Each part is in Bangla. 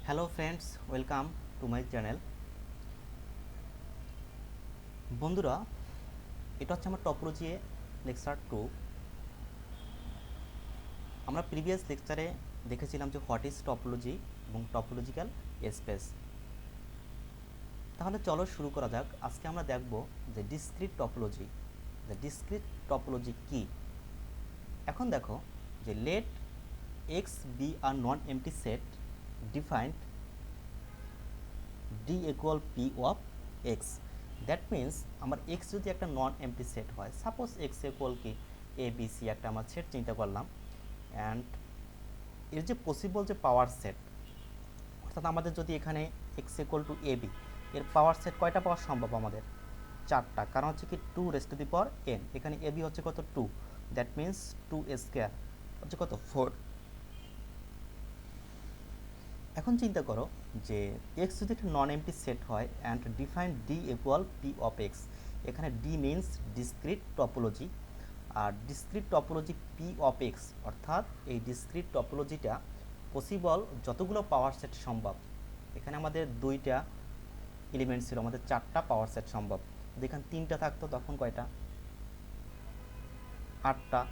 Hello friends, welcome to my channel. বন্ধুরা, এটা হচ্ছে আমার টপোলজি লেকচার 2। আমরা প্রিভিয়াস লেকচারে দেখেছিলাম যে হোয়াট ইজ টপোলজি এবং টপোলজিক্যাল স্পেস। তাহলে চলো শুরু করা যাক। আজকে আমরা দেখব যে ডিসক্রিট টপোলজি। ডিসক্রিট টপোলজি কি? এখন দেখো যে লেট এক্স বি আর non empty set defined d equal P of x. That means আমার এক্স যদি একটা নন এমটি সেট হয়, সাপোজ এক্স ইকুয়াল কি এ বি সি একটা আমার সেট চিন্তা করলাম, অ্যান্ড এর যে পসিবল যে পাওয়ার সেট, অর্থাৎ আমাদের যদি এখানে x equal to a b, এর পাওয়ার সেট কয়টা পাওয়া সম্ভব? আমাদের চারটা, কারণ হচ্ছে কি two raise to the power n. এখানে এ বি হচ্ছে কত? Two. That means two square হচ্ছে কত? ফোর। এখন চিন্তা করো যে এক্স যদি একটা নন এমটি সেট হয় and define D equal P of X. এখানে ডি মিনস ডিসক্রিট টপোলজি, আর discrete topology P of x, অর্থাৎ এই ডিসক্রিট টপোলজিটা পসিবল যতগুলো পাওয়ার সেট সম্ভব। এখানে আমাদের দুইটা এলিমেন্ট ছিল, আমাদের চারটা পাওয়ার সেট সম্ভব। যদি এখানে তিনটা থাকতো তখন কয়টা? আটটা।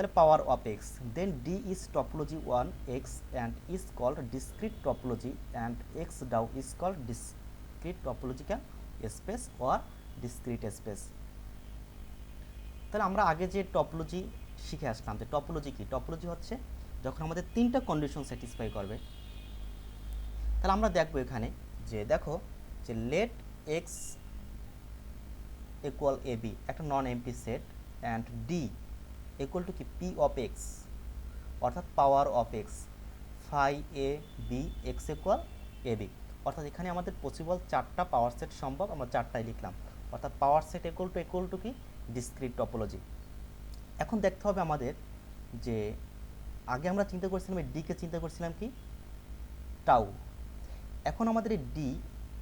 তাহলে power of x, then d is topology on x and is called discrete topology, and x tau is called discrete topological space or discrete space. তাহলে আমরা আগে যে টপোলজি শিখে আসলাম, যে টপোলজি কি? টপোলজি হচ্ছে যখন আমাদের তিনটা কন্ডিশন স্যাটিসফাই করবে। তাহলে আমরা দেখবো এখানে যে দেখো যে let x equal a b একটা non empty set, and d equal to কি পি অফ এক্স, অর্থাৎ power of x, phi a b x equal a b. অর্থাৎ এখানে আমাদের পসিবল চারটা পাওয়ার সেট সম্ভব, আমরা চারটাই লিখলাম। অর্থাৎ পাওয়ার সেট ইকুয়াল টু কি? Discrete topology. এখন দেখতে হবে আমাদের যে আগে আমরা চিন্তা করছিলাম এই ডিকে চিন্তা করছিলাম কি টাউ। এখন আমাদের এই D,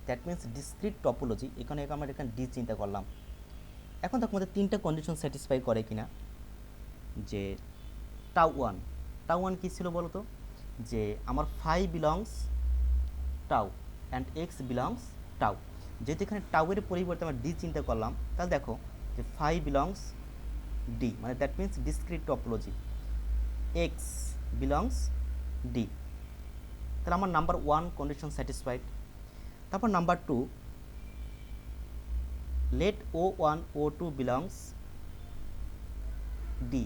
that means discrete topology, এখানে আমরা এখানে ডি চিন্তা করলাম। এখন দেখো আমাদের তিনটা কন্ডিশন স্যাটিসফাই করে কিনা। যে টাউ ওয়ান কী ছিল বলো তো? যে আমার phi belongs tau and x belongs tau. যেহেতু এখানে টাউয়ের পরিবর্তে আমরা ডি চিন্তা করলাম, তাহলে দেখো যে ফাই বিলংস ডি, মানে that means discrete topology, x belongs D. তাহলে আমার নাম্বার ওয়ান কন্ডিশন স্যাটিসফাইড। তারপর number two, let o one o two belongs d,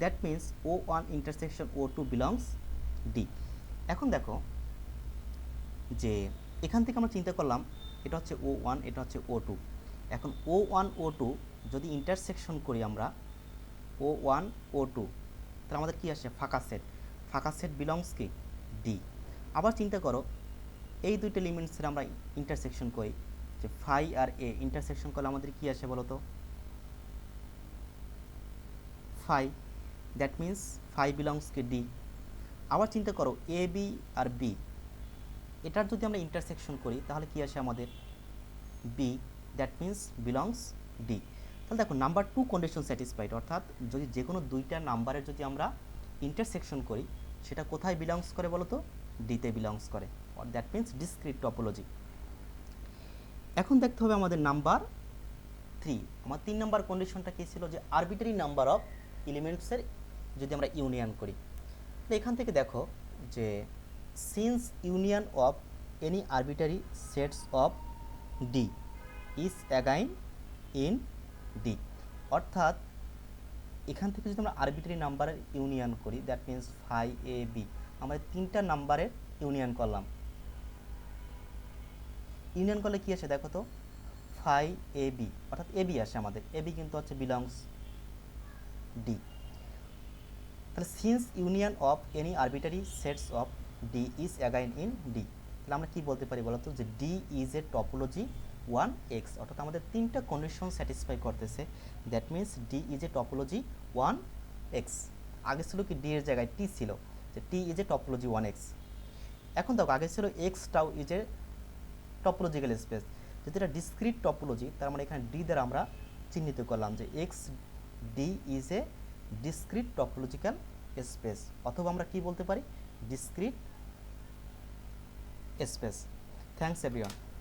that means o one intersection o two belongs d. এখন দেখো যে এখান থেকে আমরা চিন্তা করলাম এটা হচ্ছে ও ওয়ান, এটা হচ্ছে ও টু। এখন ও ওয়ান ও টু যদি ইন্টারসেকশন করি আমরা, ও ওয়ান ও টু, তাহলে আমাদের কী আসে? ফাঁকা সেট। ফাঁকা সেট বিলংস কি? ডি। আবার চিন্তা করো এই দুইটা এলিমেন্টসের আমরা ইন্টারসেকশন করি, যে ফাই আর এ ইন্টারসেকশন করলে আমাদের কী আসে বলো তো? Phi. That means phi belongs কি? ডি। আবার চিন্তা করো এ বি আর বি, এটার যদি আমরা ইন্টারসেকশন করি তাহলে কী আসে আমাদের? B. That means belongs D. তাহলে দেখো নাম্বার টু কন্ডিশন স্যাটিসফাইড, অর্থাৎ যদি যে কোনো দুইটা নাম্বারের যদি আমরা ইন্টারসেকশন করি, সেটা কোথায় বিলংস করে বলো তো? ডিতে বিলংস করে, দ্যাট মিন্স ডিসক্রিট টপোলজি। এখন দেখতে হবে আমাদের নাম্বার থ্রি। আমার তিন নাম্বার কন্ডিশনটা কী ছিল? যে আরবিটারি নাম্বার অফ এলিমেন্টসের যদি আমরা ইউনিয়ন করি। তো এখান থেকে দেখো যে since union of any arbitrary sets of D is again in d, অর্থাৎ এখান থেকে যদি আমরা আরবিটারি নাম্বারের ইউনিয়ন করি, that means phi a b, আমরা তিনটা নাম্বারের ইউনিয়ন করলাম। ইউনিয়ন করলে কী আসে দেখো তো? ফাই এ বি, অর্থাৎ এ বি আসে আমাদের। এ বি কিন্তু হচ্ছে বিলংস ডি। তাহলে since union of any arbitrary sets of D is again in D, তাহলে আমরা কী বলতে পারি বলতো? যে D is a topology on X, অর্থাৎ আমাদের তিনটা কন্ডিশন স্যাটিসফাই করতেছে। That means D is a topology on X. আগে ছিল কি ডি এর জায়গায় টি ছিল, যে T is a topology on X. এখন দেখো আগে ছিল X tau is a topological space. যদি এটা ডিসক্রিট টপোলজি, তার মানে এখানে ডি দ্বারা আমরা চিহ্নিত করলাম যে x D is A discrete topological space, অথবা আমরা কি বলতে পারি? Discrete space. Thanks everyone.